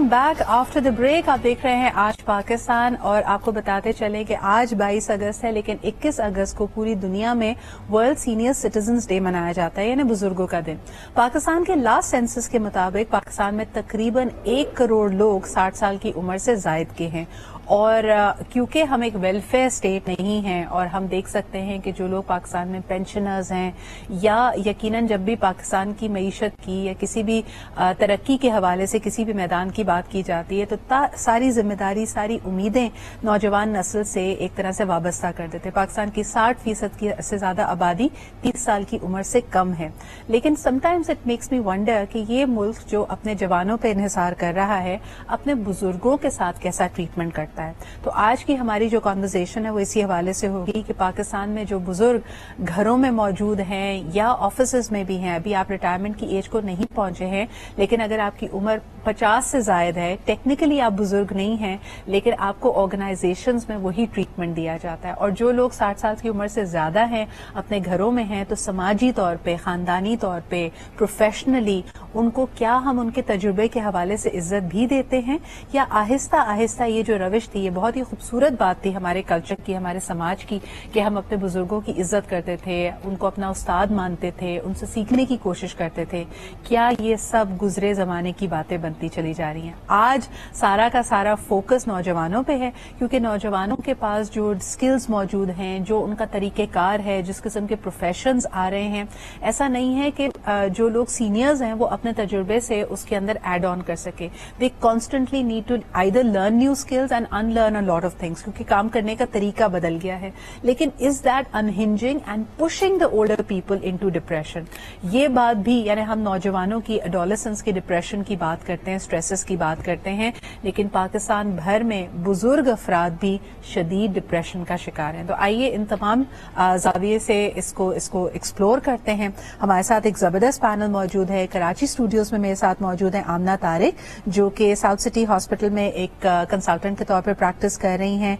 Welcome back after the break. आप देख रहे हैं आज पाकिस्तान और आपको बताते चलें कि आज 22 अगस्त है, लेकिन 21 अगस्त को पूरी दुनिया में वर्ल्ड सीनियर सिटीजन्स डे मनाया जाता है, यानी बुजुर्गों का दिन। पाकिस्तान के लास्ट सेंसस के मुताबिक पाकिस्तान में तकरीबन 1 करोड़ लोग 60 साल की उम्र से जायद के हैं और क्योंकि हम एक वेलफेयर स्टेट नहीं हैं और हम देख सकते हैं कि जो लोग पाकिस्तान में पेंशनर्स हैं या यकीनन जब भी पाकिस्तान की मईशत की या किसी भी तरक्की के हवाले से किसी भी मैदान की बात की जाती है तो सारी जिम्मेदारी, सारी उम्मीदें नौजवान नस्ल से एक तरह से वाबस्ता कर देते हैं। पाकिस्तान की 60% से ज्यादा आबादी 30 साल की उम्र से कम है, लेकिन sometimes it makes me wonder कि ये मुल्क जो अपने जवानों पर इन्हिसार कर रहा है अपने बुजुर्गों के साथ कैसा ट्रीटमेंट करता है। तो आज की हमारी जो कॉन्वर्सेशन है वो इसी हवाले से होगी कि पाकिस्तान में जो बुजुर्ग घरों में मौजूद हैं या ऑफिसेज में भी हैं, अभी आप रिटायरमेंट की एज को नहीं पहुंचे हैं, लेकिन अगर आपकी उम्र 50 से जायद है, टेक्निकली आप बुजुर्ग नहीं हैं, लेकिन आपको ऑर्गेनाइजेशंस में वही ट्रीटमेंट दिया जाता है। और जो लोग 60 साल की उम्र से ज्यादा हैं, अपने घरों में हैं, तो समाजी तौर पे, खानदानी तौर पे, प्रोफेशनली उनको क्या हम उनके तजुर्बे के हवाले से इज्जत भी देते हैं या आहिस्ता आहिस्ता ये जो रविश थी, ये बहुत ही खूबसूरत बात थी हमारे कल्चर की, हमारे समाज की, कि हम अपने बुजुर्गों की इज्जत करते थे, उनको अपना उस्ताद मानते थे, उनसे सीखने की कोशिश करते थे, क्या ये सब गुजरे जमाने की बातें बनती चली जा रही हैं? आज सारा का सारा फोकस नौजवानों पे है, क्योंकि नौजवानों के पास जो स्किल्स मौजूद हैं, जो उनका तरीकेकार है, जिस किस्म के प्रोफेशंस आ रहे हैं, ऐसा नहीं है कि जो लोग सीनियर्स हैं वो अपने तजुर्बे से उसके अंदर एड ऑन कर सके। They constantly need to either learn new skills and unlearn a lot of things, क्योंकि काम करने का तरीका बदल गया है। लेकिन is that unhinging and pushing the older people into depression? ये बात भी, यानी हम नौजवानों की एडोलेसेंस की डिप्रेशन की बात करते हैं, स्ट्रेसेस की बात करते हैं, लेकिन पाकिस्तान भर में बुजुर्ग अफराद भी शदीद डिप्रेशन का शिकार हैं। तो आइए इन तमाम जाविये से इसको एक्सप्लोर करते हैं। हमारे साथ एक जबरदस्त पैनल मौजूद है। कराची स्टूडियोज में मेरे साथ मौजूद है आमना तारिक, जो कि साउथ सिटी हॉस्पिटल में एक कंसल्टेंट के तौर पर प्रैक्टिस कर रही हैं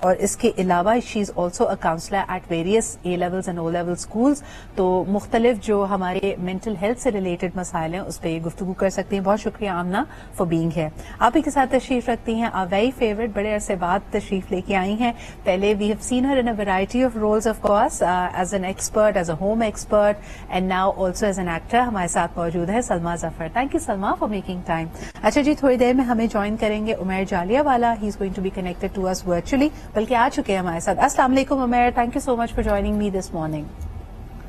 और इसके अलावा she is also a counsellor at various A levels and O level schools. तो मुख्तलिफ जो हमारे मेंटल हेल्थ से रिलेटेड मसाइल हैं उस पर गुफ्तगू कर सकती हैं। बहुत शुक्रिया आमना फॉर बीइंग हियर। आप ही के साथ तशरीफ रखती हैं आ वेरी फेवरेट, बड़े अरसे बाद तशरीफ लेके आई हैं। पहले we have seen her in a variety of roles of course, as an expert, as a home expert and now also as an actor. हमारे साथ मौजूद है Salma Zafar. Thank you Salma for making time. अच्छा जी, थोड़ी देर में हमें ज्वाइन करेंगे Umair Jaliawala. He is going to be connected to us virtually, बल्कि आ चुके हैं हमारे साथ। अस्सलाम वालेकुम Umair, thank you so much for joining me this morning.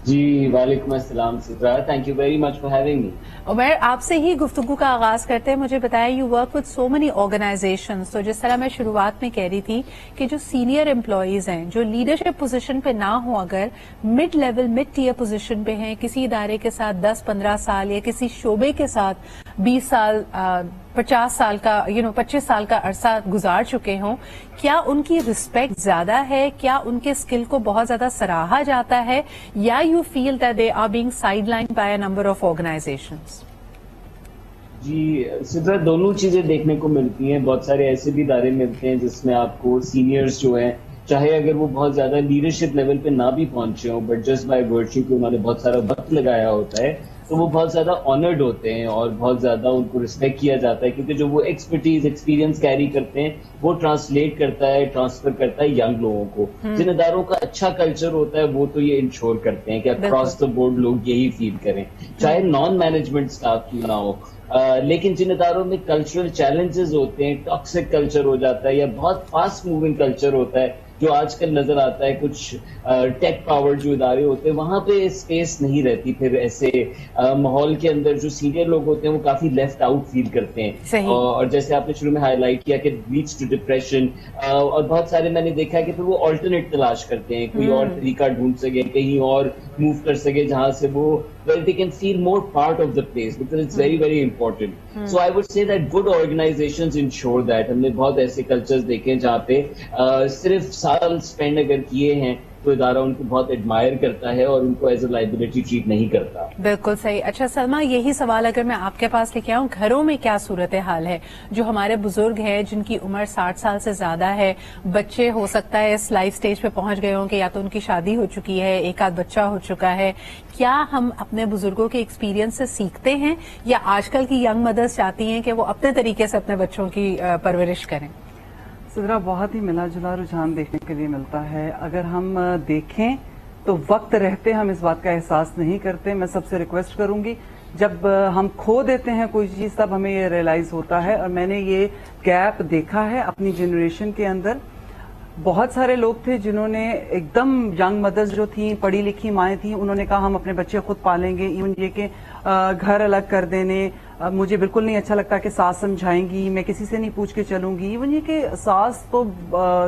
जी वालेकुम अस्सलाम Sidra, thank you very much for having me. Umair, आपसे ही गुफ्तगू का आगाज करते हैं। मुझे बताएं, you work with so many organizations, तो जिस तरह मैं शुरुआत में कह रही थी कि जो सीनियर एम्प्लॉयज हैं, जो लीडरशिप पोजीशन पे ना हो, अगर mid level, mid tier position पे हैं, किसी इदारे के साथ 10-15 साल या किसी शोबे के साथ 20 साल 50 साल का 25 साल का अरसा गुजार चुके हों, क्या उनकी रिस्पेक्ट ज्यादा है? क्या उनके स्किल को बहुत ज्यादा सराहा जाता है, या you feel that they are being sidelined by a number of organizations? जी सिद्रा, दोनों चीजें देखने को मिलती हैं। बहुत सारे ऐसे भी इदारे मिलते हैं जिसमें आपको सीनियर्स जो हैं, चाहे अगर वो बहुत ज्यादा लीडरशिप लेवल पे ना भी पहुंचे हों, बट जस्ट बाय वर्च्यू कि उन्होंने बहुत सारा वक्त लगाया होता है, तो वो बहुत ज्यादा ऑनर्ड होते हैं और बहुत ज्यादा उनको रिस्पेक्ट किया जाता है, क्योंकि जो वो एक्सपर्टीज, एक्सपीरियंस कैरी करते हैं वो ट्रांसलेट करता है, ट्रांसफर करता है यंग लोगों को। जिन इदारों का अच्छा कल्चर होता है वो तो ये इंश्योर करते हैं कि अक्रॉस द बोर्ड लोग यही फील करें, चाहे नॉन मैनेजमेंट स्टाफ क्यों ना हो। लेकिन जिन इदारों में कल्चरल चैलेंजेस होते हैं, टॉक्सिक कल्चर हो जाता है या बहुत फास्ट मूविंग कल्चर होता है, जो आजकल नजर आता है, कुछ टेक पावर जो इदारे होते हैं, वहां पे स्पेस नहीं रहती। फिर ऐसे माहौल के अंदर जो सीनियर लोग होते हैं वो काफी लेफ्ट आउट फील करते हैं, और जैसे आपने शुरू में हाईलाइट किया कि लीड्स टू डिप्रेशन, और बहुत सारे मैंने देखा है कि फिर वो ऑल्टरनेट तलाश करते हैं, कोई और तरीका ढूंढ सके, कहीं और मूव कर सके जहां से वो they can feel more part of the place, because it's very very important. So I would say that good organizations ensure that. हमने बहुत ऐसे कल्चर्स देखे हैं जहाँ पे सिर्फ साल स्पेंड अगर किए हैं تو ادارہ ان کو بہت ایڈمائر کرتا ہے اور ان کو ایز اے لائبلٹی ٹریٹ نہیں کرتا. بالکل صحیح. اچھا سلما، یہی سوال اگر میں آپ کے پاس لے کے آؤں، گھروں میں کیا صورتحال ہے؟ جو ہمارے بزرگ ہیں جن کی عمر 60 سال سے زیادہ ہے، بچے ہو سکتا ہے اس لائف سٹیج پہ پہنچ گئے ہوں کہ یا تو ان کی شادی ہو چکی ہے، ایک آدھ بچہ ہو چکا ہے، کیا ہم اپنے بزرگوں کے ایکسپیرینس سے سیکھتے ہیں یا آج کل کی ینگ مدرس چاہتی ہیں کہ وہ اپنے طریقے سے اپنے بچوں کی پرورش کریں؟ صدرہ، بہت ہی ملا جلا رجحان دیکھنے کے لیے ملتا ہے. اگر ہم دیکھیں تو وقت رہتے ہم اس بات کا احساس نہیں کرتے. میں سب سے ریکویسٹ کروں گی، جب ہم کھو دیتے ہیں کوئی چیز تب ہمیں یہ ریئلائز ہوتا ہے. اور میں نے یہ گیپ دیکھا ہے اپنی جنریشن کے اندر. بہت سارے لوگ تھے جنہوں نے ایک دم ینگ مدرز جو تھیں، پڑھی لکھی مائیں تھیں، انہوں نے کہا ہم اپنے بچے خود پالیں گے. ایون یہ کہ گھر الگ کر دینے، مجھے بالکل نہیں اچھا لگتا کہ ساس سمجھائیں گی، میں کسی سے نہیں پوچھ کے چلوں گی. ایون یہ کہ ساس تو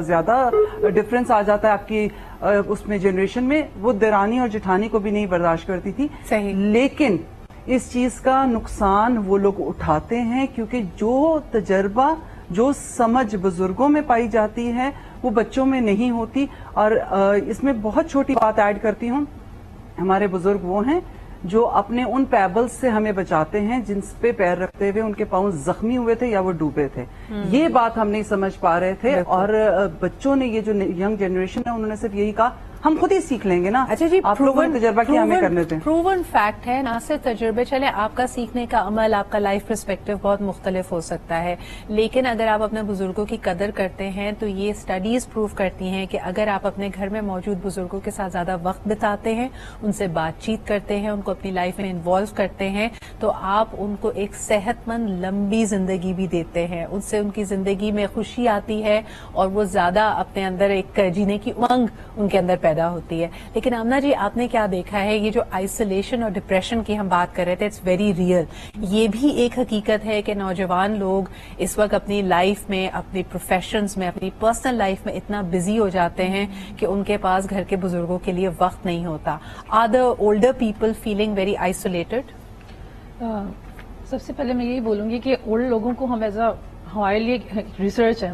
زیادہ ڈفرنس آ جاتا ہے آپ کی اس میں جنریشن میں، وہ دیرانی اور جٹھانی کو بھی نہیں برداشت کرتی تھی. صحیح. لیکن اس چیز کا نقصان وہ لوگ اٹھاتے ہیں کیونکہ جو تجربہ، جو سمجھ بزرگوں میں پائی جاتی ہے وہ بچوں میں نہیں ہوتی. اور اس میں بہت چھوٹی بات ایڈ کرتی ہوں، ہمارے بزرگ وہ ہیں جو اپنے ان پیبلز سے ہمیں بچاتے ہیں جن پہ پیر رکھتے ہوئے ان کے پاؤں زخمی ہوئے تھے یا وہ ڈوبے تھے. یہ بات ہم نہیں سمجھ پا رہے تھے. اور بچوں نے، یہ جو ینگ جنریشن ہے، انہوں نے صرف یہی کہا ہم خود ہی سیکھ لیں گے نا. اچھا جی، آپ لوگوں نے تجربہ کیا ہمیں کرنے دیں. پروون فیکٹ ہے، نہ صرف تجربے. چلے آپ کا سیکھنے کا عمل، آپ کا لائف پرسپیکٹو بہت مختلف ہو سکتا ہے، لیکن اگر آپ اپنے بزرگوں کی قدر کرتے ہیں تو یہ اسٹڈیز پروو کرتی ہیں کہ اگر آپ اپنے گھر میں موجود بزرگوں کے ساتھ زیادہ وقت بتاتے ہیں، ان سے بات چیت کرتے ہیں، ان کو اپنی لائف میں انوالو کرتے ہیں، تو آپ ان کو ایک صحت مند لمبی زندگی بھی دیتے ہیں. ان سے ان کی زندگی میں خوشی آتی ہے اور وہ زیادہ اپنے اندر ایک جینے کی امنگ ان کے اندر پیدا ہوتی ہے. لیکن آمنہ جی، آپ نے کیا دیکھا ہے، یہ جو آئسولیشن اور ڈپریشن کی ہم بات کر رہے تھے، اٹس ویری ریئل. یہ بھی ایک حقیقت ہے کہ نوجوان لوگ اس وقت اپنی لائف میں، اپنی پروفیشنز میں، اپنی پرسنل لائف میں اتنا بزی ہو جاتے ہیں کہ ان کے پاس گھر کے بزرگوں کے لیے وقت نہیں ہوتا. Are the older people feeling very isolated? سب سے پہلے میں یہی بولوں گی کہ اولڈ لوگوں کو ہم ہمارے لیے ریسرچ ہے،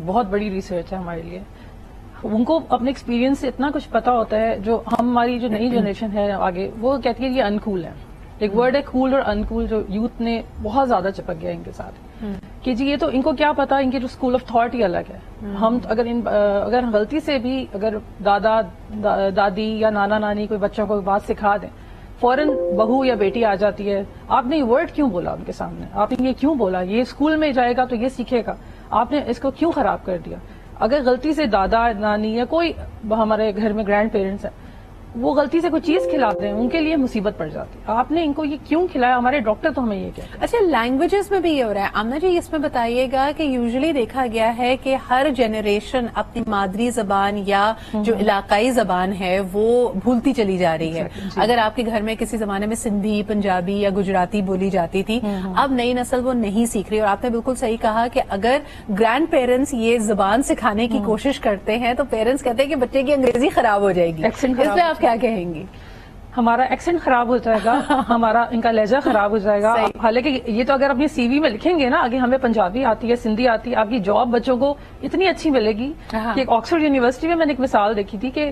بہت بڑی ریسرچ ہے ہمارے لیے. ان کو اپنے ایکسپیرینس سے اتنا کچھ پتا ہوتا ہے جو ہماری جو نئی جنریشن ہے آگے، وہ کہتی ہے یہ انکول ہے. ایک ورڈ ہے کول اور انکول، جو یوتھ نے بہت زیادہ چپک گیا ان کے ساتھ کہ جی یہ تو ان کو کیا پتا، ان کے جو اسکول آف تھاٹ ہی الگ ہے. ہم اگر غلطی سے بھی اگر دادا دادی یا نانا نانی کوئی بچوں کو بات سکھا دیں، فوراً بہو یا بیٹی آ جاتی ہے، آپ نے یہ ورڈ کیوں بولا ان کے سامنے، آپ نے یہ کیوں بولا، یہ اسکول میں جائے گا تو یہ سیکھے گا، آپ نے اس کو کیوں خراب کر دیا. اگر غلطی سے دادا نانی یا کوئی ہمارے گھر میں گرینڈ پیرنٹس ہیں، وہ غلطی سے کوئی چیز کھلاتے ہیں، ان کے لیے مصیبت پڑ جاتی ہے. آپ نے ان کو یہ کیوں کھلایا، ہمارے ڈاکٹر تو ہمیں یہ کہتے ہیں. اچھا، لینگویجز میں بھی یہ ہو رہا ہے. آمنہ جی، اس میں بتائیے گا کہ یوزلی دیکھا گیا ہے کہ ہر جنریشن اپنی مادری زبان یا جو علاقائی زبان ہے وہ بھولتی چلی جا رہی ہے. اگر آپ کے گھر میں کسی زمانے میں سندھی، پنجابی یا گجراتی بولی جاتی تھی، اب نئی نسل وہ نہیں سیکھ رہی. اور آپ نے بالکل صحیح کہا کہ اگر گرینڈ پیرنٹس یہ زبان سکھانے کی کوشش کرتے ہیں تو پیرنٹس کہتے ہیں کہ بچے کی انگریزی خراب ہو جائے گی. اس پہ آپ کیا کہیں گی؟ ہمارا ایکسنٹ خراب ہو جائے گا، ہمارا ان کا لہجہ خراب ہو جائے گا. حالانکہ یہ تو اگر اپنی سی وی میں لکھیں گے نا، آگے ہمیں پنجابی آتی ہے، سندھی آتی ہے، آپ کی جاب بچوں کو اتنی اچھی ملے گی کہ آکسفورڈ یونیورسٹی میں نے ایک مثال دیکھی تھی کہ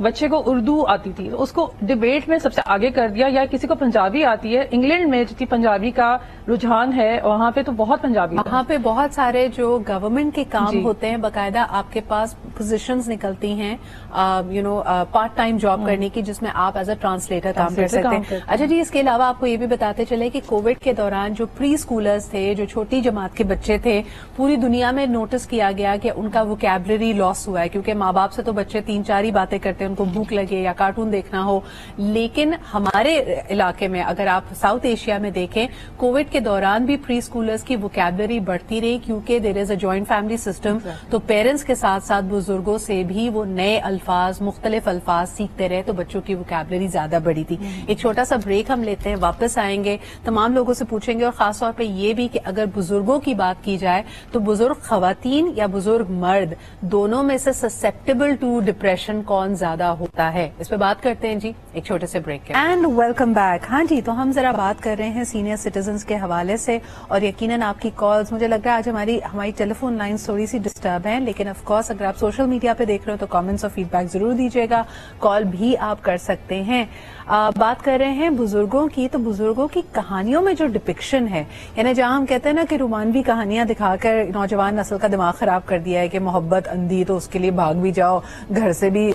بچے کو اردو آتی تھی، اس کو ڈبیٹ میں سب سے آگے کر دیا. یا کسی کو پنجابی آتی ہے، انگلینڈ میں جتنی پنجابی کا رجحان ہے وہاں پہ تو بہت پنجابی، وہاں پہ بہت سارے جو گورنمنٹ کے کام ہوتے ہیں، باقاعدہ آپ کے پاس پوزیشنز نکلتی ہیں پارٹ ٹائم جاب کرنے کی، جس میں آپ ایز اے ٹرانسلیٹر کام کر سکتے ہیں. اچھا جی، اس کے علاوہ آپ کو یہ بھی بتاتے چلے کہ کووڈ کے دوران جو پری اسکولرز تھے، جو چھوٹی جماعت کے بچے تھے، پوری دنیا میں نوٹس کیا گیا کہ ان کا ووکیبلری لاس ہوا ہے، کیونکہ ماں باپ سے تو بچے 3-4 ہی باتیں کرتے ہیں، ان کو بھوک لگے یا کارٹون دیکھنا ہو. لیکن ہمارے علاقے میں اگر آپ ساؤتھ ایشیا میں دیکھیں، کووڈ کے دوران بھی پری اسکولرز کی ووکیبلری بڑھتی رہی، کیونکہ دیر از اے جوائنٹ فیملی سسٹم. تو پیرنٹس کے ساتھ ساتھ بزرگوں سے بھی وہ نئے الفاظ، مختلف الفاظ سیکھتے رہے، تو بچوں کی ووکیبلری زیادہ بڑھی تھی. ایک چھوٹا سا بریک ہم لیتے ہیں، واپس آئیں گے، تمام لوگوں سے پوچھیں گے، اور خاص طور پہ یہ بھی کہ اگر بزرگوں کی بات کی جائے تو بزرگ خواتین یا بزرگ مرد، دونوں میں سے سسیپٹیبل ٹو ڈپریشن کون زیادہ ہو होता है, इस पे बात करते हैं जी एक छोटे से ब्रेक के। And welcome back. हाँ जी, तो हम जरा बात कर रहे हैं सीनियर सिटीजन्स के हवाले से, और यकीनन आपकी कॉल्स, मुझे लग रहा है आज हमारी टेलीफोन लाइन्स थोड़ी सी डिस्टर्ब हैं, लेकिन ऑफ कोर्स अगर आप सोशल मीडिया पे देख रहे हो तो कमेंट्स और फीडबैक जरूर दीजिएगा, कॉल भी आप कर सकते हैं। बात कर रहे हैं बुजुर्गों की, तो बुजुर्गों की कहानियों में जो डिपिक्शन है, यानी जहां हम कहते हैं ना कि रोमानवी कहानियां दिखाकर नौजवान नस्ल का दिमाग खराब कर दिया है कि मोहब्बत अंधी तो उसके लिए भाग भी जाओ, घर से भी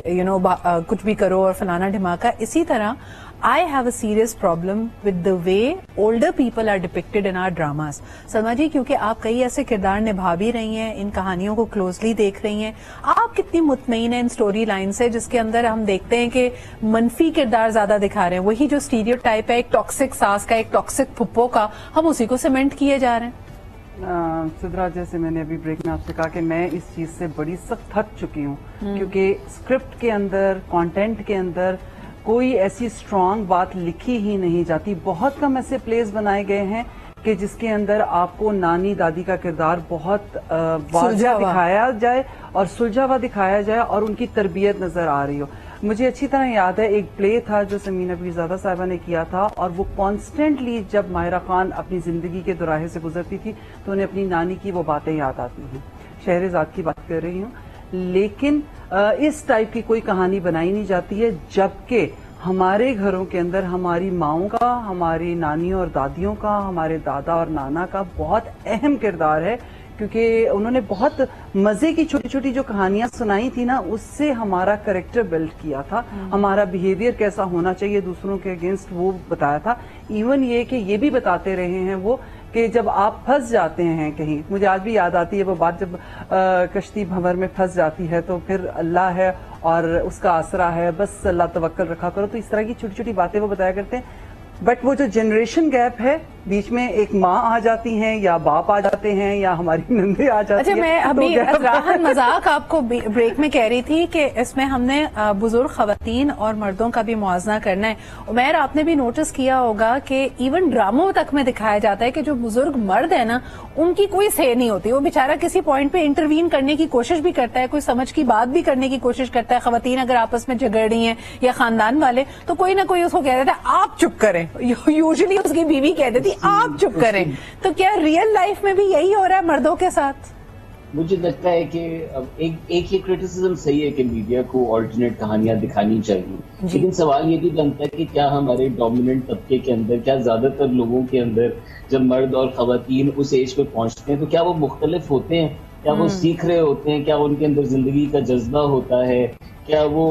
कुछ भी करो और फलाना ढिमाका, इसी तरह I have a serious problem with the way older people are depicted in our dramas. Salma जी, क्योंकि आप कई ऐसे किरदार निभा भी रही हैं, इन कहानियों को क्लोजली देख रही हैं, आप कितनी मुतमईन हैं इन स्टोरी लाइन से जिसके अंदर हम देखते हैं कि मनफी किरदार ज्यादा दिखा रहे हैं, वही जो स्टीरियोटाइप है एक टॉक्सिक सास का, एक टॉक्सिक फुप्पो का, हम उसी को सीमेंट किए जा रहे हैं। सिद्रा, जैसे मैंने अभी ब्रेक में आपसे कहा कि मैं इस चीज से बड़ी सख्त थक चुकी हूँ, क्योंकि स्क्रिप्ट के अंदर, कंटेंट के अंदर कोई ऐसी स्ट्रांग बात लिखी ही नहीं जाती। बहुत कम ऐसे प्लेस बनाए गए हैं कि जिसके अंदर आपको नानी दादी का किरदार बहुत वाज़ेह दिखाया जाए और सुलझा हुआ दिखाया जाए और उनकी तरबियत नजर आ रही हो। मुझे अच्छी तरह याद है एक प्ले था जो समीना पीरज़ादा साहिबा ने किया था, और वो कॉन्स्टेंटली जब माहिरा खान अपनी जिंदगी के दुराहे से गुजरती थी तो उन्हें अपनी नानी की वो बातें याद आती हैं। शहरज़ाद की बात कर रही हूँ, लेकिन इस टाइप की कोई कहानी बनाई नहीं जाती है, जबकि हमारे घरों के अंदर हमारी माओं का, हमारी नानियों और दादियों का, हमारे दादा और नाना का बहुत अहम किरदार है, क्योंकि उन्होंने बहुत मजे की छोटी छोटी जो कहानियां सुनाई थी ना, उससे हमारा कैरेक्टर बिल्ड किया था, हमारा बिहेवियर कैसा होना चाहिए दूसरों के अगेंस्ट वो बताया था। इवन ये कि ये भी बताते रहे हैं वो कि जब आप फंस जाते हैं कहीं, मुझे आज भी याद आती है वो बात, जब कश्ती भंवर में फंस जाती है तो फिर अल्लाह है और उसका आसरा है, बस अल्लाह तवक्कल रखा करो, तो इस तरह की छोटी छोटी बातें वो बताया करते हैं। बट वो जो जनरेशन गैप है, बीच में एक माँ आ जाती हैं या बाप आ जाते हैं या हमारी नंदे आ जाती हैं। अच्छा, मैं अभी राहत मजाक आपको ब्रेक में कह रही थी कि इसमें हमने बुजुर्ग खवातीन और मर्दों का भी मुआवजा करना है। उमैर, आपने भी नोटिस किया होगा कि इवन ड्रामों तक में दिखाया जाता है कि जो बुजुर्ग मर्द है ना, उनकी कोई से नहीं होती, वो बेचारा किसी पॉइंट पे इंटरवीन करने की कोशिश भी करता है, कोई समझ की बात भी करने की कोशिश करता है। खवातीन अगर आपस में झगड़ रही हैं या खानदान वाले, तो कोई ना कोई उसको कह देता है आप चुप करें, यूजुअली उसकी बीवी कह देती आप चुप करें। तो क्या रियल लाइफ में भी यही हो रहा है मर्दों के साथ? मुझे लगता है कि एक ये क्रिटिसिज्म सही है कि मीडिया को ऑल्टरनेट कहानियां दिखानी चाहिए, लेकिन सवाल ये भी बनता है कि क्या हमारे डोमिनेंट तबके के अंदर, क्या ज्यादातर लोगों के अंदर जब मर्द और खवातीन उस एज पे पहुंचते हैं तो क्या वो मुख्तलिफ होते हैं, क्या वो सीख रहे होते हैं, क्या उनके अंदर जिंदगी का जज्बा होता है, क्या वो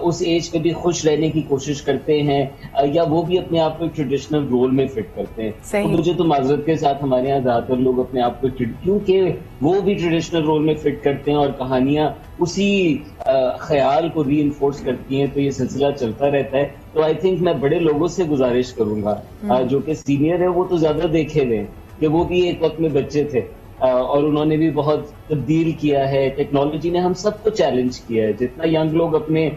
उस एज पे भी खुश रहने की कोशिश करते हैं, या वो भी अपने आप को ट्रेडिशनल रोल में फिट करते हैं। तो मुझे तो माजरत के साथ हमारे यहाँ ज्यादातर लोग अपने आप को, क्योंकि वो भी ट्रेडिशनल रोल में फिट करते हैं और कहानियां उसी ख्याल को रीइंफोर्स करती हैं, तो ये सिलसिला चलता रहता है। तो आई थिंक मैं बड़े लोगों से गुजारिश करूंगा जो कि सीनियर है, वो तो ज्यादा देखे हुए हैं कि वो भी एक वक्त में बच्चे थे और उन्होंने भी बहुत तब्दील किया है, टेक्नोलॉजी ने हम सबको चैलेंज किया है। जितना यंग लोग अपने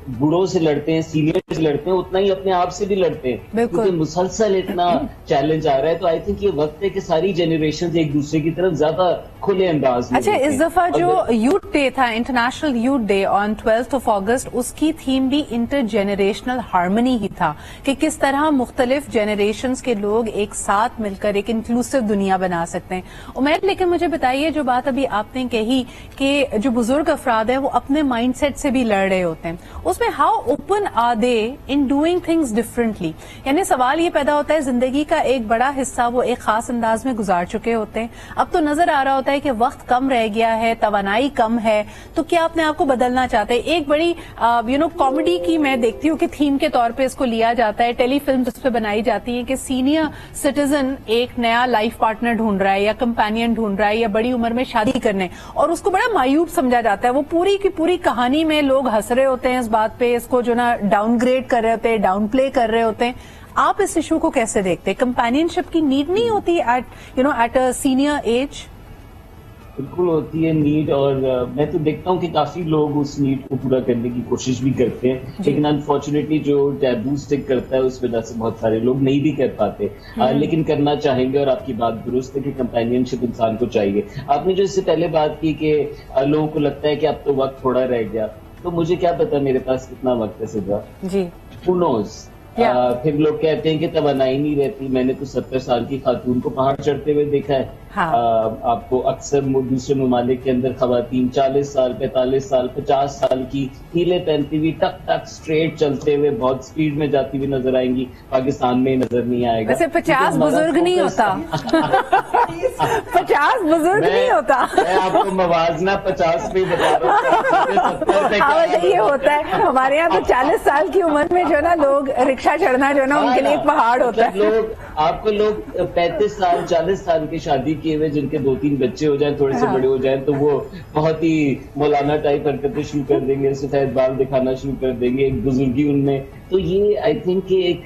बूढ़ों से लड़ते हैं, सीनियर से लड़ते हैं, उतना ही अपने आप से भी लड़ते हैं, क्योंकि मुसलसल इतना चैलेंज आ रहा है। तो आई थिंक ये वक्त है कि सारी जनरेशन एक दूसरे की तरफ ज्यादा खुले अंदाज में। अच्छा, इस दफा जो यूथ डे था, इंटरनेशनल यूथ डे ऑन 12 अगस्त, उसकी थीम भी इंटर जेनरेशनल हार्मनी ही था कि किस तरह मुख्तलिफ जनरेशंस के लोग एक साथ मिलकर एक इंक्लूसिव दुनिया बना सकते हैं। उमैर, लेकिन मुझे बताइए, जो बात अभी आपने कही कि जो बुजुर्ग अफराद है वो अपने माइंडसेट से भी लड़ रहे होते हैं, उसमें how open are they in doing things differently? यानी सवाल ये पैदा होता है, जिंदगी का एक बड़ा हिस्सा वो एक खास अंदाज में गुजार चुके होते हैं, अब तो नजर आ रहा होता है कि वक्त कम रह गया है, तवानाई कम है, तो क्या अपने आप को बदलना चाहते हैं? एक बड़ी कॉमेडी की मैं देखती हूँ कि थीम के तौर पे इसको लिया जाता है, टेलीफिल्म जिस पे बनाई जाती है कि सीनियर सिटीजन एक नया लाइफ पार्टनर ढूंढ रहा है या कंपेनियन ढूंढ रहा है या बड़ी उम्र में शादी करने, और उसको बड़ा मायूब समझा जाता है। वो पूरी की पूरी कहानी में लोग हंस रहे होते हैं इस बात पे, इसको जो ना डाउनग्रेड कर रहे होते हैं, डाउन प्ले कर रहे होते हैं। आप इस इशू को कैसे देखते हैं? कंपेनियनशिप की नीड नहीं होती एट अ सीनियर एज? बिल्कुल होती है नीड, और मैं तो देखता हूँ कि काफी लोग उस नीड को पूरा करने की कोशिश भी करते हैं, लेकिन अनफॉर्चुनेटली जो टैबू स्टिक करता है उस वजह से बहुत सारे लोग नहीं भी कर पाते, लेकिन करना चाहेंगे। और आपकी बात दुरुस्त है कि कंपेनियनशिप इंसान को चाहिए। आपने जो इससे पहले बात की कि लोगों को लगता है कि अब तो वक्त थोड़ा रह गया, तो मुझे क्या पता मेरे पास कितना वक्त है सिद्रा, जी Who knows? फिर लोग कहते हैं कि तवानाई नहीं रहती। मैंने तो 70 साल की खातून को पहाड़ चढ़ते हुए देखा है। हाँ। आपको अक्सर दूसरे ममालिक के अंदर खवातीन 40 साल 45 साल 50 साल की हीले पहनती हुई टक टक स्ट्रेट चलते हुए बहुत स्पीड में जाती हुई नजर आएंगी। पाकिस्तान में नजर नहीं आएगा। वैसे 50 बुजुर्ग नहीं होता 50 बुजुर्ग नहीं होता। मैं आपको मवाजना 50 पे बता रहा हूँ। ये होता है हमारे यहाँ तो 40 साल की उम्र में जो ना लोग रिक्शा चढ़ना जो ना उनके लिए एक पहाड़ होता है। आपको लोग 35 साल 40 साल की शादी किए हुए जिनके 2-3 बच्चे हो जाएं, थोड़े से बड़े हो जाएं, तो वो बहुत ही मौलाना टाइप हरकतें शुरू कर देंगे, सफेद बाल दिखाना शुरू कर देंगे, एक बुजुर्गी उनमें। तो ये आई थिंक कि एक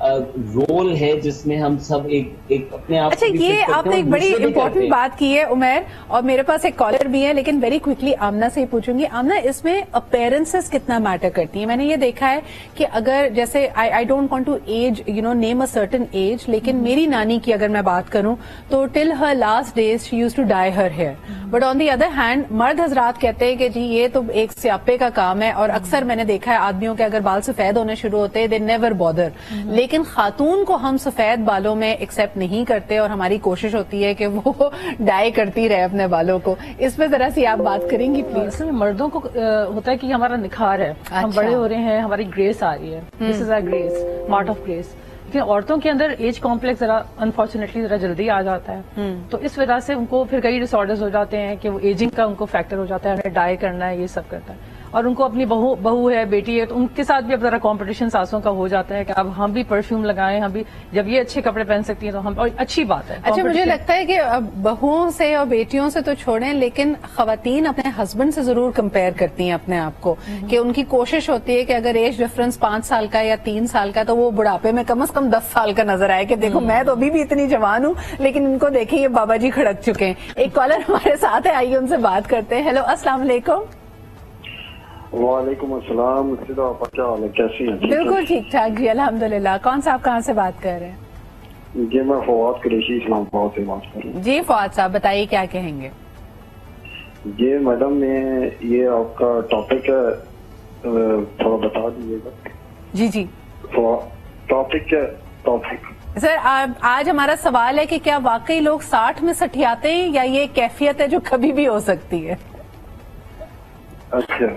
रोल है जिसमें हम सब एक अपने आप। अच्छा, ये आपने एक बड़ी इंपॉर्टेंट बात की है उमर, और मेरे पास एक कॉलर भी है, लेकिन वेरी क्विकली आमना से ही पूछूंगी। आमना, इसमें अपीयरेंसेस कितना मैटर करती है? मैंने ये देखा है कि अगर जैसे I don't want to as name a certain age, लेकिन मेरी नानी की अगर मैं बात करूं तो till her last days she used to dye her hair, but on the other hand मर्द हजरात कहते हैं कि जी ये तो एक स्यापे का काम है, और अक्सर मैंने देखा है आदमियों के अगर बाल सफेद होने शुरू होते हैं दे नेवर बॉदर, लेकिन खातून को हम सफेद बालों में एक्सेप्ट नहीं करते और हमारी कोशिश होती है कि वो डाई करती रहे अपने बालों को। इस पे जरा सी आप बात करेंगी प्लीज। मर्दों को होता है कि हमारा निखार है, हम बड़े हो रहे हैं, हमारी ग्रेस आ रही है, this is a grace, part of grace. लेकिन औरतों के अंदर एज कॉम्प्लेक्स जरा अनफॉर्चुनेटली जरा जल्दी आ जाता है, तो इस वजह से उनको फिर कई डिसऑर्डर्स हो जाते हैं कि वो एजिंग का उनको फैक्टर हो जाता है, उन्हें डाई करना है, ये सब करता है। और उनको अपनी बहू है, बेटी है, तो उनके साथ भी अब जरा कंपटीशन सासों का हो जाता है कि अब हम भी परफ्यूम लगाएं, हम भी जब ये अच्छे कपड़े पहन सकती हैं तो हम, और अच्छी बात है। अच्छा, मुझे लगता है कि बहुओं से और बेटियों से तो छोड़ें, लेकिन खवातीन अपने हस्बैंड से जरूर कंपेयर करती हैं अपने आप को, कि उनकी कोशिश होती है कि अगर एज डिफरेंस 5 साल का या 3 साल का, तो वो बुढ़ापे में कम से कम 10 साल का नजर आए कि देखो मैं तो अभी भी इतनी जवान हूँ, लेकिन इनको देखिए ये बाबा जी खड़क चुके हैं। एक कॉलर हमारे साथ है, आइए उनसे बात करते हैं। हेलो, अस्सलाम वालेकुम। वालेकुम अस्सलाम। क्या हाल है, कैसी हैं? बिल्कुल ठीक ठाक जी, अल्हम्दुलिल्लाह। कौन सा आप कहाँ से बात कर रहे हैं? जी मैं फवाद कुरैशी इस्लामाबाद से बात कर रहा हूँ। जी फवाद साहब, बताइए क्या कहेंगे? जी मैडम, मैं ये आपका टॉपिक है, थोड़ा बता दीजिएगा। जी जी, टॉपिक सर आज हमारा सवाल है कि क्या वाकई लोग 60 में सठियाते हैं, या ये कैफियत है जो कभी भी हो सकती है? अच्छा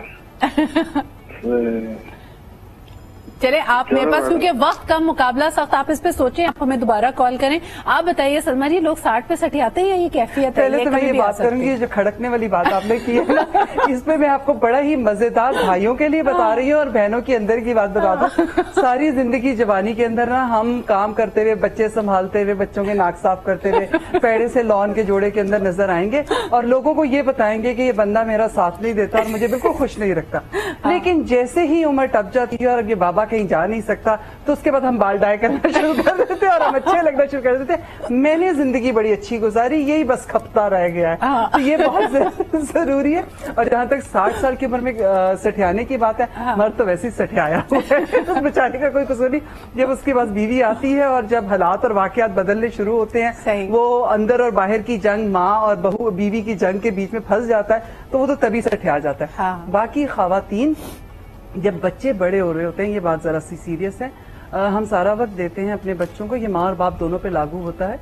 चले आप मेरे पास, क्योंकि वक्त का मुकाबला सख्त, आप इस पे सोचें, आप हमें दोबारा कॉल करें। आप बताइए सलमा जी, लोग 60 पे सठियाते हैं या ये कैफियत है? पहले तो मैं ये बात करूंगी, जो खड़कने वाली बात आपने की है ना, इस पे मैं आपको बड़ा ही मजेदार भाइयों के लिए बता रही हूँ और बहनों के अंदर की बात बता दूं। सारी जिंदगी जवानी के अंदर ना हम काम करते हुए, बच्चे संभालते हुए, बच्चों के नाक साफ करते हुए, पैड़े से लॉन के जोड़े के अंदर नजर आएंगे और लोगों को ये बताएंगे कि ये बंदा मेरा साथ नहीं देता और मुझे बिल्कुल खुश नहीं रखता। लेकिन जैसे ही उम्र टप जाती है और अब ये बाबा कहीं जा नहीं सकता, तो उसके बाद हम बाल डाई करना शुरू कर देते और हम अच्छे लगना शुरू कर देते। मैंने जिंदगी बड़ी अच्छी गुजारी, यही बस खपता रह गया है, तो ये बहुत जरूरी है। और जहां तक 60 साल की उम्र में सठियाने की बात है, मर्द तो वैसे ही सठियाया उस बेचारे का कोई कसूर नहीं। जब उसके पास बीवी आती है और जब हालात और वाकयात बदलने शुरू होते हैं, वो अंदर और बाहर की जंग, माँ और बहू बीवी की जंग के बीच में फंस जाता है, तो वो तो तभी सठिया जाता है। बाकी खवातीन जब बच्चे बड़े हो रहे होते हैं, ये बात जरा सी सीरियस है, हम सारा वक्त देते हैं अपने बच्चों को, ये माँ और बाप दोनों पे लागू होता है।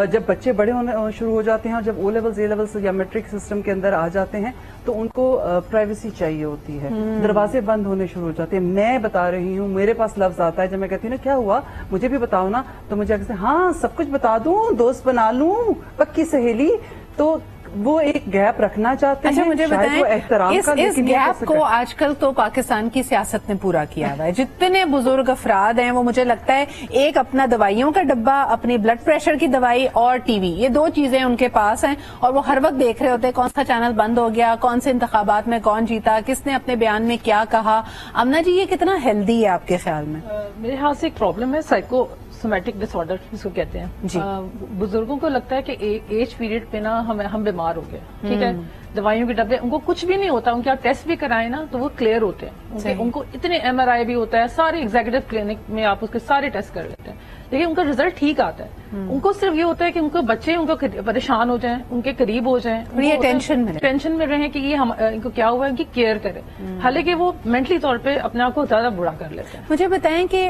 जब बच्चे बड़े होने शुरू हो जाते हैं और जब ओ लेवल्स ए लेवल्स या मैट्रिक सिस्टम के अंदर आ जाते हैं, तो उनको प्राइवेसी चाहिए होती है, दरवाजे बंद होने शुरू हो जाते हैं। मैं बता रही हूँ, मेरे पास लफ्ज आता है जब मैं कहती हूँ ना क्या हुआ मुझे भी बताओ ना, तो मुझे अक्सर हाँ सब कुछ बता दूं, दोस्त बना लूं, पक्की सहेली, तो वो एक गैप रखना चाहते हैं। अच्छा मुझे बताएं, इस गैप को आजकल तो पाकिस्तान की सियासत ने पूरा किया हुआ है। जितने बुजुर्ग अफराद हैं, वो मुझे लगता है एक अपना दवाइयों का डब्बा, अपनी ब्लड प्रेशर की दवाई और टीवी, ये 2 चीजें उनके पास हैं, और वो हर वक्त देख रहे होते हैं कौन सा चैनल बंद हो गया, कौन से इंतखाबात में कौन जीता, किसने अपने बयान में क्या कहा। आमना जी, ये कितना हेल्दी है आपके ख्याल में? मेरे ख्याल से एक प्रॉब्लम है, साइकोसोमैटिक डिसऑर्डर जिसको कहते हैं। बुजुर्गों को लगता है कि एज पीरियड पे ना हम बीमार हो गए, ठीक है, दवाइयों के डब्बे, उनको कुछ भी नहीं होता, उनके आप टेस्ट भी कराएं ना तो वो क्लियर होते हैं, उनको इतने MRI भी होता है, सारे एग्जीक्यूटिव क्लिनिक में आप उसके सारे टेस्ट कर लेते हैं, लेकिन उनका रिजल्ट ठीक आता है। उनको सिर्फ ये होता है कि उनको बच्चे उनको परेशान हो जाएं, उनके करीब हो जाएं, ये टेंशन में रहे कि ये हम इनको क्या हुआ है, इनकी केयर करें, हालांकि वो मेंटली तौर पे अपने आप को ज्यादा बुरा कर लेते हैं। मुझे बताएं कि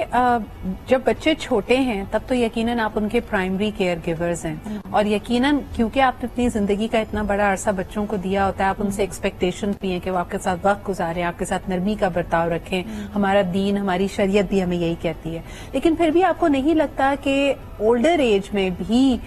जब बच्चे छोटे हैं तब तो यकीनन आप उनके प्राइमरी केयर गिवर्स हैं, और यकीनन क्योंकि आपने अपनी जिंदगी का इतना बड़ा अरसा बच्चों को दिया होता है, आप उनसे एक्सपेक्टेशन भी हैं कि वो आपके साथ वक्त गुजारें, आपके साथ नरमी का बर्ताव रखें। हमारा दीन, हमारी शरीयत भी हमें यही कहती है। लेकिन फिर भी आपको नहीं लगता कि ओल्डर एज में भी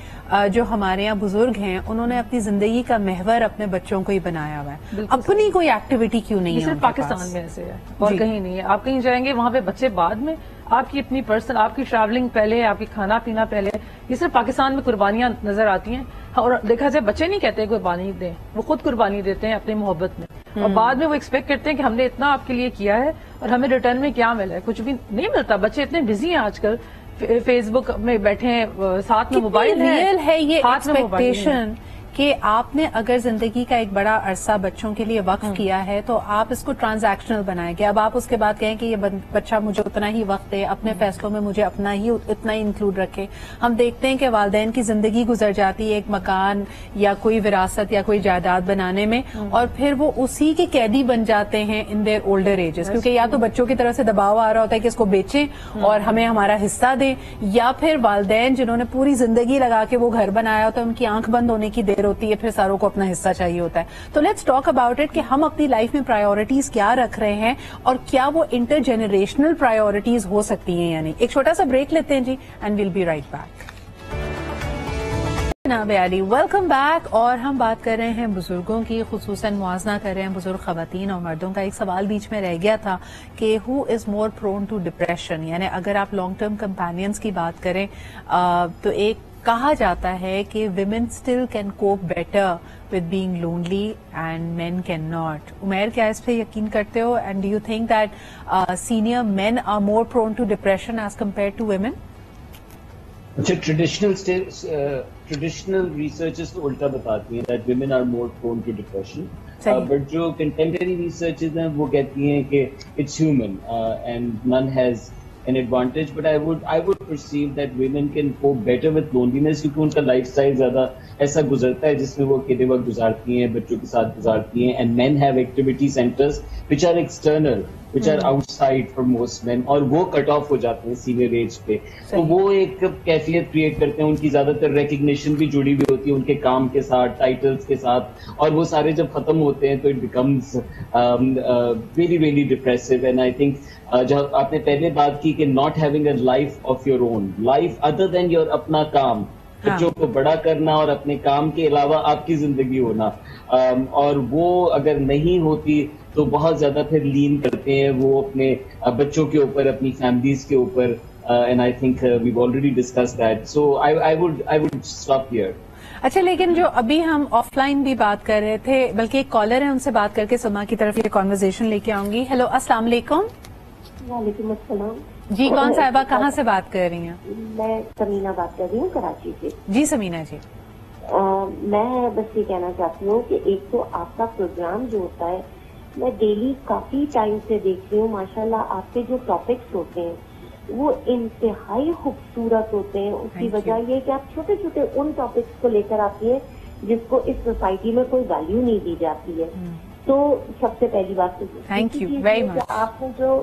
जो हमारे यहाँ बुजुर्ग हैं उन्होंने अपनी जिंदगी का महवर अपने बच्चों को ही बनाया हुआ है? अपनी कोई एक्टिविटी क्यों नहीं है? सिर्फ पाकिस्तान में ऐसे है और कहीं नहीं है। आप कहीं जाएंगे वहां पे बच्चे बाद में, आपकी अपनी पर्सनल, आपकी ट्रैवलिंग पहले, आपकी खाना पीना पहले। ये सिर्फ पाकिस्तान में कुर्बानियां नजर आती हैं। और देखा जाए बच्चे नहीं कहते कुर्बानी दें, वो खुद कुर्बानी देते हैं अपनी मोहब्बत में, और बाद में वो एक्सपेक्ट करते हैं कि हमने इतना आपके लिए किया है और हमें रिटर्न में क्या मिला है। कुछ भी नहीं मिलता। बच्चे इतने बिजी हैं आजकल, फेसबुक में बैठे हैं, साथ में मोबाइल है। रियल है ये एक्सपेक्टेशन कि आपने अगर जिंदगी का एक बड़ा अरसा बच्चों के लिए वक्फ किया है तो आप इसको ट्रांजैक्शनल बनाएंगे। अब आप उसके बाद कहें कि ये बच्चा मुझे उतना ही वक्त दे, अपने फैसलों में मुझे अपना ही इतना ही इंक्लूड रखे। हम देखते हैं कि वालिदैन की जिंदगी गुजर जाती है एक मकान या कोई विरासत या कोई जायदाद बनाने में, और फिर वो उसी के कैदी बन जाते हैं इन देयर ओल्डर एजेस, क्योंकि या तो बच्चों की तरफ से दबाव आ रहा होता है कि इसको बेचें और हमें हमारा हिस्सा दें, या फिर वालिदैन जिन्होंने पूरी जिंदगी लगा के वो घर बनाया होता है उनकी आंख बंद होने की देर होती है, फिर सारों को अपना हिस्सा चाहिए होता है। तो लेट्स टॉक अबाउट इट कि हम अपनी लाइफ में प्रायोरिटीज क्या रख रहे हैं और क्या वो इंटरजेनरेशनल प्रायोरिटीज हो सकती हैं या नहीं। एक छोटा सा ब्रेक लेते हैं जी, and will be right back. बेआली, वेलकम बैक। और हम बात कर रहे हैं बुजुर्गों की, खुसूसन मुआवजा कर रहे हैं बुजुर्ग खवातीन और मर्दों का। एक सवाल बीच में रह गया था कि who is more prone to depression, यानी अगर आप लॉन्ग टर्म कंपेनियंस की बात करें तो एक कहा जाता है कि women still can cope better with being lonely and men can not. Umair, क्या इस पे यकीन करते हो? And do you think that senior men are more prone to depression as compared to women? अच्छा, ट्रेडिशनल रिसर्चेस तो उल्टा बताती हैं that women are more prone to depression, but जो कंटेम्परेरी रिसर्चेस हैं वो कहती हैं कि it's human and none has an advantage, but I would perceive that women can cope better with loneliness क्योंकि उनका लाइफस्टाइल ज्यादा ऐसा गुजरता है जिसमें वो अकेले वक्त गुजारती हैं, बच्चों के साथ गुजारती हैं। and men have activity centers which are external, which are outside for most men, और वो कट ऑफ हो जाते हैं सीनियर एज पे। तो वो एक कैफियत क्रिएट करते हैं, उनकी ज्यादातर रिकग्निशन भी जुड़ी हुई होती है उनके काम के साथ, टाइटल्स के साथ, और वो सारे जब खत्म होते हैं तो it becomes very very depressive. And I think जब आपने पहले बात की कि not having a life of your own, life other than your अपना काम, बच्चों को बड़ा करना और अपने काम के अलावा आपकी जिंदगी होना, और वो अगर नहीं होती तो बहुत ज्यादा फिर लीन करते हैं वो अपने बच्चों के ऊपर, अपनी फैमिलीज के ऊपर। And I think we already discuss that, so I would stop here. अच्छा, लेकिन जो अभी हम ऑफलाइन भी बात कर रहे थे, बल्कि एक कॉलर है, उनसे बात करके सुमा की तरफ ये कॉन्वर्सेशन लेके आऊंगी। हेलो, अस्सलाम वालेकुम। वालेकुम अस्सलाम जी, कौन साहिबा, कहाँ से बात कर रही हैं? मैं समीना बात कर रही हूँ कराची से। जी समीना जी। मैं बस ये कहना चाहती हूँ कि एक तो आपका प्रोग्राम जो होता है मैं डेली काफी टाइम से देख रही हूँ, माशाल्लाह आपके जो टॉपिक्स होते हैं वो इंतहाई खूबसूरत होते हैं। उसकी वजह ये कि आप छोटे छोटे उन टॉपिक्स को लेकर आती है जिसको इस सोसाइटी में कोई वैल्यू नहीं दी जाती है। तो सबसे पहली बात तो थैंक यू वेरी मच। आपने जो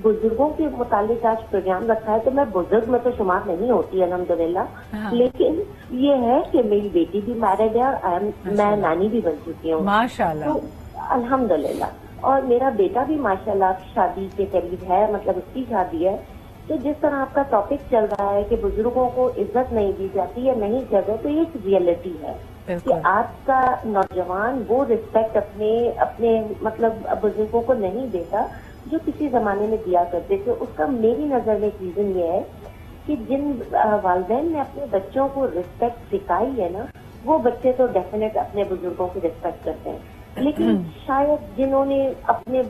बुजुर्गों के मुतालिक आज प्रोग्राम रखा है, तो मैं बुजुर्ग में तो शुमार नहीं होती अल्हम्दुलिल्लाह, लेकिन ये है कि मेरी बेटी भी मैरिड है और मैं नानी भी बन चुकी हूँ माशाल्लाह, तो अल्हम्दुलिल्लाह। और मेरा बेटा भी माशाल्लाह शादी के करीब है, मतलब उसकी शादी है। तो जिस तरह आपका टॉपिक चल रहा है कि बुजुर्गों को इज्जत नहीं दी जाती या नहीं जगह, तो ये एक रियलिटी है कि आज का नौजवान वो रिस्पेक्ट अपने मतलब बुजुर्गों को नहीं देता जो किसी जमाने में दिया करते थे। उसका मेरी नजर में एक रीजन ये है कि जिन वालिदैन ने अपने बच्चों को रिस्पेक्ट सिखाई है ना, वो बच्चे तो डेफिनेट अपने बुजुर्गों की रिस्पेक्ट करते हैं, लेकिन शायद जिन्होंने अपने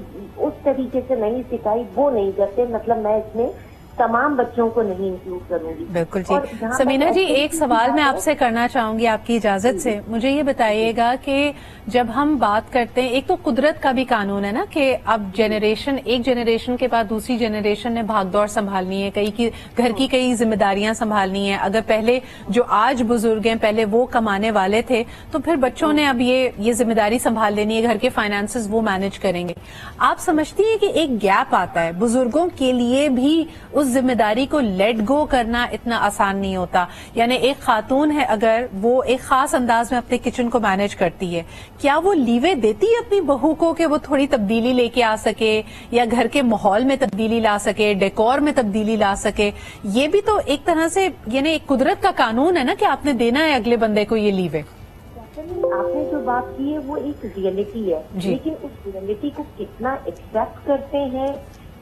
उस तरीके से नहीं सिखाई वो नहीं करते। मतलब मैं इसमें तमाम बच्चों को नहीं इंक्लूड करूंगी। बिल्कुल और जी। जहाँ समीना तक जी, activity एक सवाल की मैं बात आपसे करना चाहूंगी आपकी इजाजत से। मुझे ये बताइएगा कि जब हम बात करते हैं, एक तो कुदरत का भी कानून है ना कि अब एक जनरेशन के बाद दूसरी जनरेशन ने भागदौड़ संभालनी है, कई घर की कई जिम्मेदारियां संभालनी है। अगर पहले जो आज बुजुर्ग हैं पहले वो कमाने वाले थे, तो फिर बच्चों ने अब ये जिम्मेदारी संभाल लेनी है, घर के फाइनेंसेस वो मैनेज करेंगे। आप समझती हैं कि एक गैप आता है बुजुर्गों के लिए भी, उस जिम्मेदारी को लेट गो करना इतना आसान नहीं होता? यानी एक खातून है, अगर वो एक खास अंदाज में अपने किचन को मैनेज करती है, क्या वो लीवे देती है अपनी बहू को कि वो थोड़ी तब्दीली लेके आ सके, या घर के माहौल में तब्दीली ला सके, डेकोर में तब्दीली ला सके? ये भी तो एक तरह से यानी एक कुदरत का कानून है ना कि आपने देना है अगले बंदे को ये लीवे। आपने जो बात की है वो एक रियलिटी है, लेकिन उस रियलिटी को कितना एक्सेप्ट करते हैं।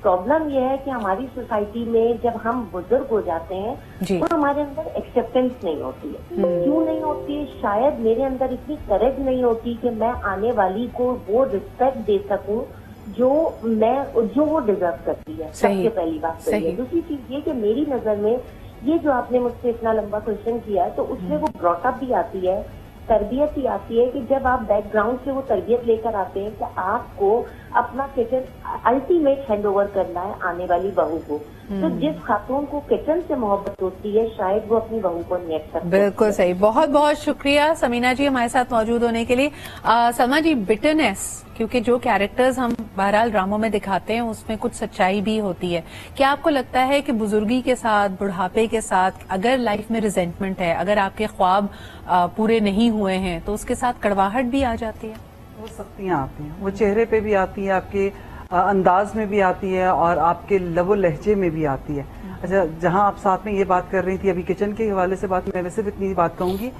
प्रॉब्लम यह है कि हमारी सोसाइटी में जब हम बुजुर्ग हो जाते हैं तो हमारे अंदर एक्सेप्टेंस नहीं होती है। क्यों नहीं होती है? शायद मेरे अंदर इतनी करेज नहीं होती कि मैं आने वाली को वो रिस्पेक्ट दे सकूं जो वो डिजर्व करती है। सबसे पहली बात तो ये। दूसरी चीज ये कि मेरी नजर में ये जो आपने मुझसे इतना लंबा क्वेश्चन किया है, तो उसमें वो ब्रॉटअप भी आती है, तरबियत ही आती है कि जब आप बैकग्राउंड से वो तरबियत लेकर आते हैं कि आपको अपना किचन अल्टीमेट हैंड ओवर करना है आने वाली बहू को। तो जिस खातून को किचन से मोहब्बत होती है शायद वो अपनी बहू को नहीं एक्सेप्ट। बिल्कुल सही। बहुत बहुत शुक्रिया समीना जी हमारे साथ मौजूद होने के लिए। सलमा जी, बिटरनेस, क्योंकि जो कैरेक्टर्स हम बहरहाल ड्रामों में दिखाते हैं उसमें कुछ सच्चाई भी होती है। क्या आपको लगता है कि बुजुर्गी के साथ, बुढ़ापे के साथ अगर लाइफ में रिजेंटमेंट है, अगर आपके ख्वाब पूरे नहीं हुए हैं, तो उसके साथ कड़वाहट भी आ जाती है? वो सख्तियां आती हैं, वो चेहरे पे भी आती है, आपके अंदाज में भी आती है और आपके लबो लहजे में भी आती है। अच्छा, जहां आप साथ में ये बात कर रही थी अभी किचन के हवाले से बात, मैं वैसे भी इतनी बात कहूंगी,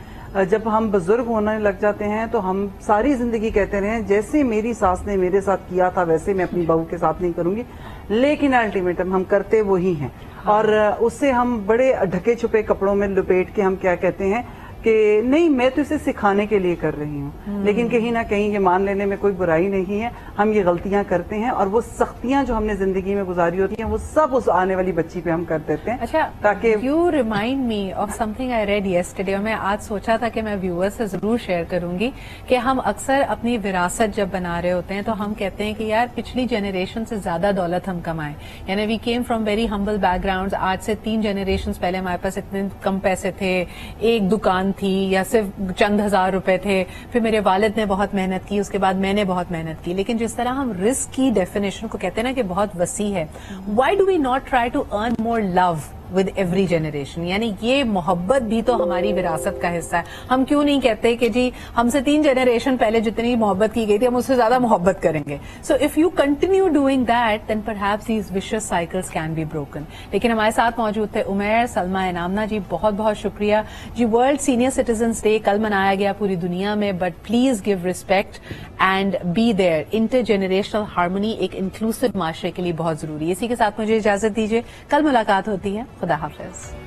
जब हम बुजुर्ग होने लग जाते हैं तो हम सारी जिंदगी कहते रहे जैसे मेरी सास ने मेरे साथ किया था वैसे मैं अपनी बहू के साथ नहीं करूंगी, लेकिन अल्टीमेटम हम करते वही हैं। और उससे हम बड़े ढके छुपे कपड़ों में लपेट के हम क्या कहते हैं कि नहीं मैं तो इसे सिखाने के लिए कर रही हूँ, लेकिन कहीं ना कहीं ये मान लेने में कोई बुराई नहीं है। हम ये गलतियां करते हैं और वो सख्तियां जो हमने जिंदगी में गुजारी होती हैं वो सब उस आने वाली बच्ची पे हम कर देते हैं। अच्छा, ताकि you remind me of something I read yesterday, और मैं आज सोचा था कि मैं व्यूअर्स से जरूर शेयर करूंगी कि हम अक्सर अपनी विरासत जब बना रहे होते हैं तो हम कहते हैं कि यार पिछली जनरेशन से ज्यादा दौलत हम कमाएं, यानी we came from very humble background. आज से 3 जनरेशन पहले हमारे पास इतने कम पैसे थे, एक दुकान थी या सिर्फ चंद हजार रुपए थे, फिर मेरे वालिद ने बहुत मेहनत की, उसके बाद मैंने बहुत मेहनत की। लेकिन जिस तरह हम रिस्क की डेफिनेशन को कहते हैं ना कि बहुत वसी है, why do we not try to earn more love with every generation? यानी ये मोहब्बत भी तो हमारी विरासत का हिस्सा है। हम क्यों नहीं कहते कि जी हमसे 3 जनरेशन पहले जितनी मोहब्बत की गई थी हम उससे ज्यादा मोहब्बत करेंगे? So if you continue doing that then perhaps these vicious cycles can be broken. लेकिन हमारे साथ मौजूद थे उमैर, सलमा, इनामना जी, बहुत बहुत शुक्रिया जी। वर्ल्ड सीनियर सिटीजन्स डे कल मनाया गया पूरी दुनिया में, but please give respect and be there. Intergenerational harmony एक इंक्लूसिव माशरे के लिए बहुत जरूरी है। इसी के साथ मुझे इजाजत दीजिए, कल मुलाकात होती है। खुदा हाफिज।